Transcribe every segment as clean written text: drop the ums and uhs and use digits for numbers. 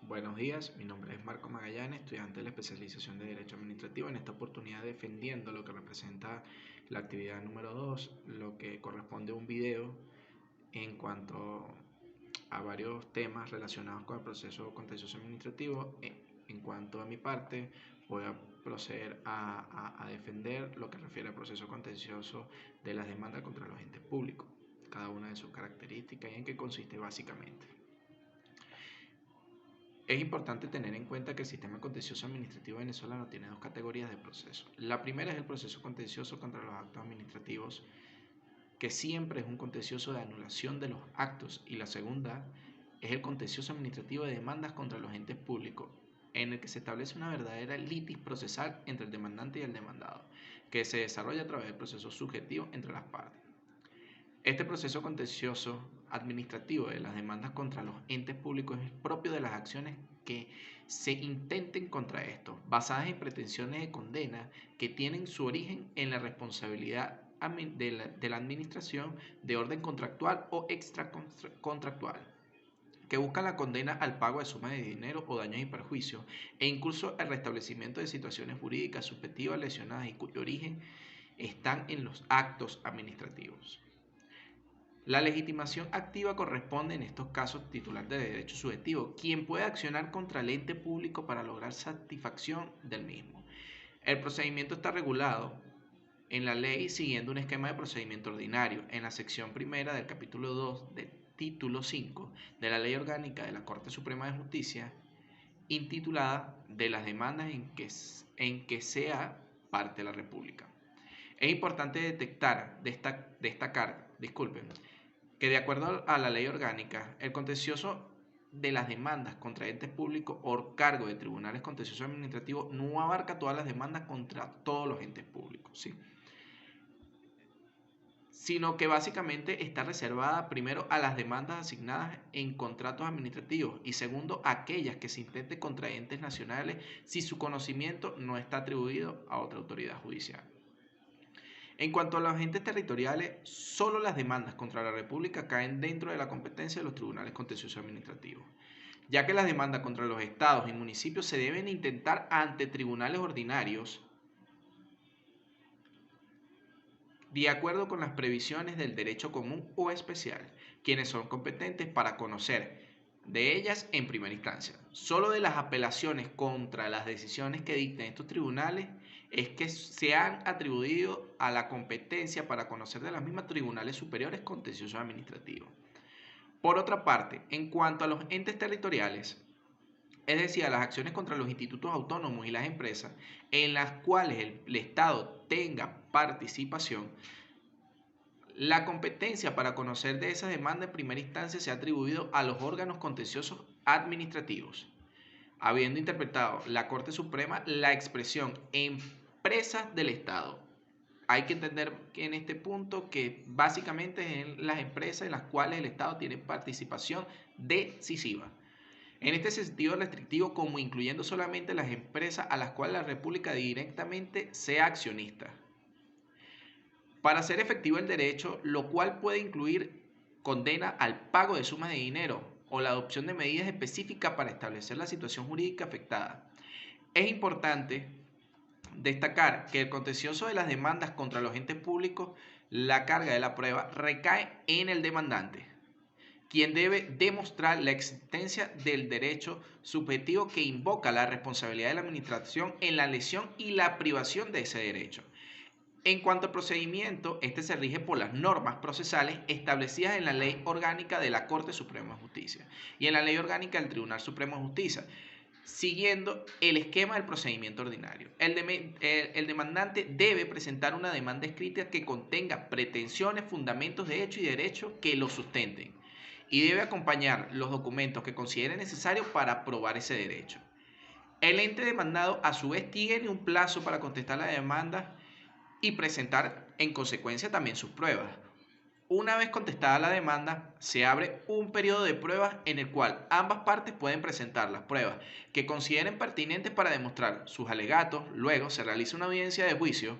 Buenos días, mi nombre es Marco Magallanes, estudiante de la especialización de Derecho Administrativo, en esta oportunidad defendiendo lo que representa la actividad número 2, lo que corresponde a un video en cuanto a varios temas relacionados con el proceso contencioso administrativo. En cuanto a mi parte, voy a proceder a defender lo que refiere al proceso contencioso de las demandas contra los entes públicos, cada una de sus características y en qué consiste básicamente. Es importante tener en cuenta que el sistema contencioso administrativo venezolano tiene dos categorías de proceso. La primera es el proceso contencioso contra los actos administrativos, que siempre es un contencioso de anulación de los actos, y la segunda es el contencioso administrativo de demandas contra los entes públicos, en el que se establece una verdadera litis procesal entre el demandante y el demandado, que se desarrolla a través del proceso subjetivo entre las partes. Este proceso contencioso administrativo de las demandas contra los entes públicos es propio de las acciones que se intenten contra estos, basadas en pretensiones de condena que tienen su origen en la responsabilidad de la administración de orden contractual o extracontractual, que buscan la condena al pago de sumas de dinero o daños y perjuicios, e incluso el restablecimiento de situaciones jurídicas subjetivas lesionadas y cuyo origen están en los actos administrativos. La legitimación activa corresponde en estos casos titular de derecho subjetivo, quien puede accionar contra el ente público para lograr satisfacción del mismo. El procedimiento está regulado en la ley siguiendo un esquema de procedimiento ordinario en la sección primera del capítulo 2 del título 5 de la Ley Orgánica de la Corte Suprema de Justicia, intitulada de las demandas en que sea parte de la República. Es importante destacar, que de acuerdo a la ley orgánica, el contencioso de las demandas contra entes públicos o cargo de tribunales contenciosos administrativos no abarca todas las demandas contra todos los entes públicos, ¿sí? Sino que básicamente está reservada primero a las demandas asignadas en contratos administrativos y segundo a aquellas que se intenten contra entes nacionales si su conocimiento no está atribuido a otra autoridad judicial. En cuanto a los entes territoriales, solo las demandas contra la República caen dentro de la competencia de los tribunales contenciosos administrativos, ya que las demandas contra los estados y municipios se deben intentar ante tribunales ordinarios de acuerdo con las previsiones del derecho común o especial, quienes son competentes para conocer de ellas en primera instancia. Solo de las apelaciones contra las decisiones que dicten estos tribunales es que se han atribuido a la competencia para conocer de las mismas tribunales superiores contenciosos administrativos. Por otra parte, en cuanto a los entes territoriales, es decir, a las acciones contra los institutos autónomos y las empresas en las cuales el Estado tenga participación, la competencia para conocer de esas demandas en primera instancia se ha atribuido a los órganos contenciosos administrativos, habiendo interpretado la Corte Suprema la expresión empresas del Estado. Hay que entender que en este punto que básicamente es las empresas en las cuales el Estado tiene participación decisiva. En este sentido restrictivo, como incluyendo solamente las empresas a las cuales la República directamente sea accionista. Para hacer efectivo el derecho, lo cual puede incluir condena al pago de sumas de dinero o la adopción de medidas específicas para establecer la situación jurídica afectada. Es importante destacar que el contencioso de las demandas contra los entes públicos, la carga de la prueba recae en el demandante, quien debe demostrar la existencia del derecho subjetivo que invoca la responsabilidad de la administración en la lesión y la privación de ese derecho. En cuanto al procedimiento, este se rige por las normas procesales establecidas en la Ley Orgánica de la Corte Suprema de Justicia y en la Ley Orgánica del Tribunal Supremo de Justicia, siguiendo el esquema del procedimiento ordinario. El demandante debe presentar una demanda escrita que contenga pretensiones, fundamentos de hecho y derecho que lo sustenten, y debe acompañar los documentos que considere necesarios para probar ese derecho. El ente demandado a su vez tiene un plazo para contestar la demanda y presentar en consecuencia también sus pruebas. Una vez contestada la demanda, se abre un periodo de pruebas en el cual ambas partes pueden presentar las pruebas que consideren pertinentes para demostrar sus alegatos. Luego se realiza una audiencia de juicio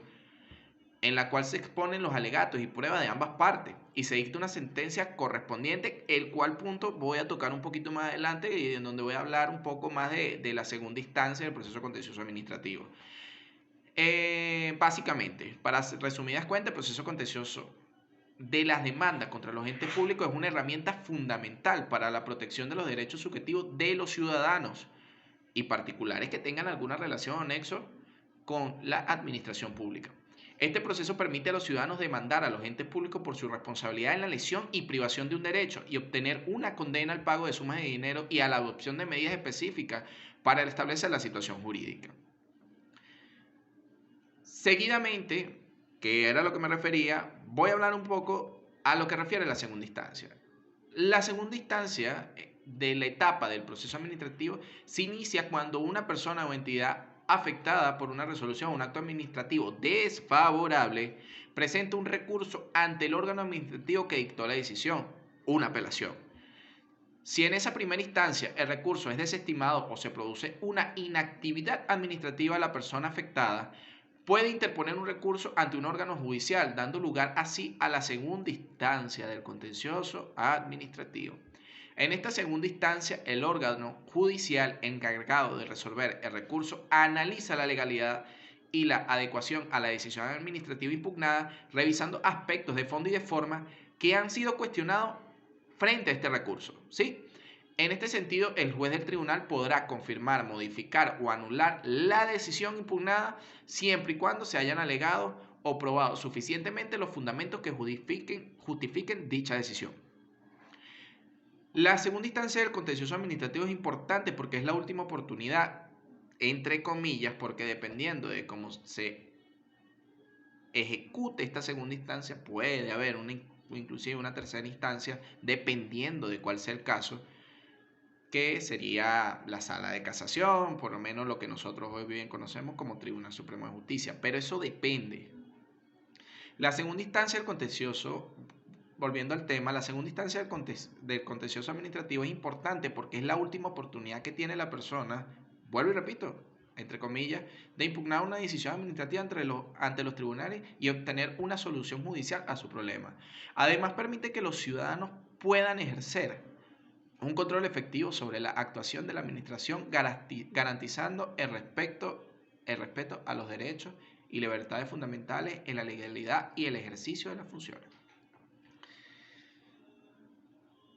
en la cual se exponen los alegatos y pruebas de ambas partes y se dicta una sentencia correspondiente, el cual punto voy a tocar un poquito más adelante y en donde voy a hablar un poco más de la segunda instancia del proceso contencioso administrativo. Básicamente, para resumidas cuentas, el proceso contencioso de las demandas contra los entes públicos es una herramienta fundamental para la protección de los derechos subjetivos de los ciudadanos y particulares que tengan alguna relación o nexo con la administración pública. Este proceso permite a los ciudadanos demandar a los entes públicos por su responsabilidad en la lesión y privación de un derecho y obtener una condena al pago de sumas de dinero y a la adopción de medidas específicas para establecer la situación jurídica. Seguidamente, que era a lo que me refería, voy a hablar un poco a lo que refiere a la segunda instancia. La segunda instancia de la etapa del proceso administrativo se inicia cuando una persona o entidad afectada por una resolución o un acto administrativo desfavorable presenta un recurso ante el órgano administrativo que dictó la decisión, una apelación. Si en esa primera instancia el recurso es desestimado o se produce una inactividad administrativa a la persona afectada, puede interponer un recurso ante un órgano judicial, dando lugar así a la segunda instancia del contencioso administrativo. En esta segunda instancia, el órgano judicial encargado de resolver el recurso analiza la legalidad y la adecuación a la decisión administrativa impugnada, revisando aspectos de fondo y de forma que han sido cuestionados frente a este recurso, ¿sí? En este sentido, el juez del tribunal podrá confirmar, modificar o anular la decisión impugnada siempre y cuando se hayan alegado o probado suficientemente los fundamentos que justifiquen dicha decisión. La segunda instancia del contencioso administrativo es importante porque es la última oportunidad, entre comillas, porque dependiendo de cómo se ejecute esta segunda instancia, puede haber inclusive una tercera instancia, dependiendo de cuál sea el caso, que sería la sala de casación, por lo menos lo que nosotros hoy bien conocemos como Tribunal Supremo de Justicia, pero eso depende. La segunda instancia del contencioso, volviendo al tema, la segunda instancia del contencioso administrativo es importante porque es la última oportunidad que tiene la persona, vuelvo y repito, entre comillas, de impugnar una decisión administrativa ante los tribunales y obtener una solución judicial a su problema. Además, permite que los ciudadanos puedan ejercer un control efectivo sobre la actuación de la administración, garantizando el respeto a los derechos y libertades fundamentales en la legalidad y el ejercicio de las funciones.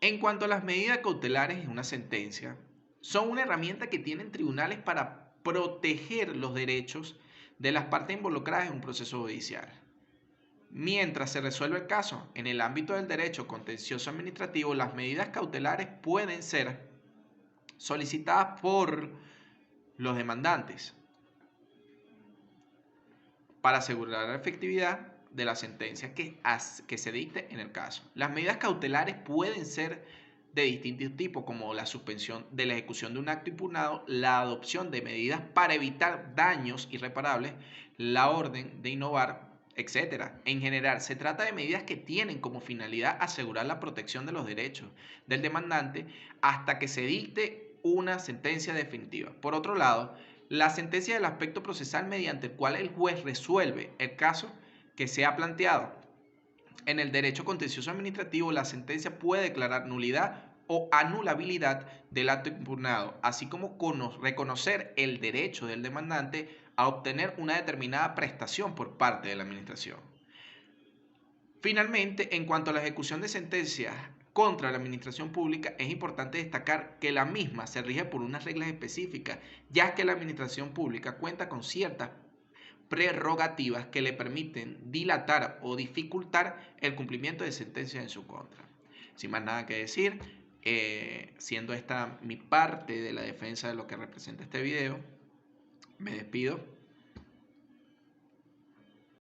En cuanto a las medidas cautelares en una sentencia, son una herramienta que tienen tribunales para proteger los derechos de las partes involucradas en un proceso judicial. Mientras se resuelve el caso en el ámbito del derecho contencioso administrativo, las medidas cautelares pueden ser solicitadas por los demandantes para asegurar la efectividad de la sentencia que se dicte en el caso. Las medidas cautelares pueden ser de distintos tipos, como la suspensión de la ejecución de un acto impugnado, la adopción de medidas para evitar daños irreparables, la orden de innovar, etc. En general, se trata de medidas que tienen como finalidad asegurar la protección de los derechos del demandante hasta que se dicte una sentencia definitiva. Por otro lado, la sentencia del aspecto procesal mediante el cual el juez resuelve el caso que se ha planteado. En el derecho contencioso administrativo, la sentencia puede declarar nulidad o anulabilidad del acto impugnado, así como reconocer el derecho del demandante a obtener una determinada prestación por parte de la administración. Finalmente, en cuanto a la ejecución de sentencias contra la administración pública, es importante destacar que la misma se rige por unas reglas específicas, ya que la administración pública cuenta con ciertas prerrogativas que le permiten dilatar o dificultar el cumplimiento de sentencias en su contra. Sin más nada que decir, siendo esta mi parte de la defensa de lo que representa este video, me despido.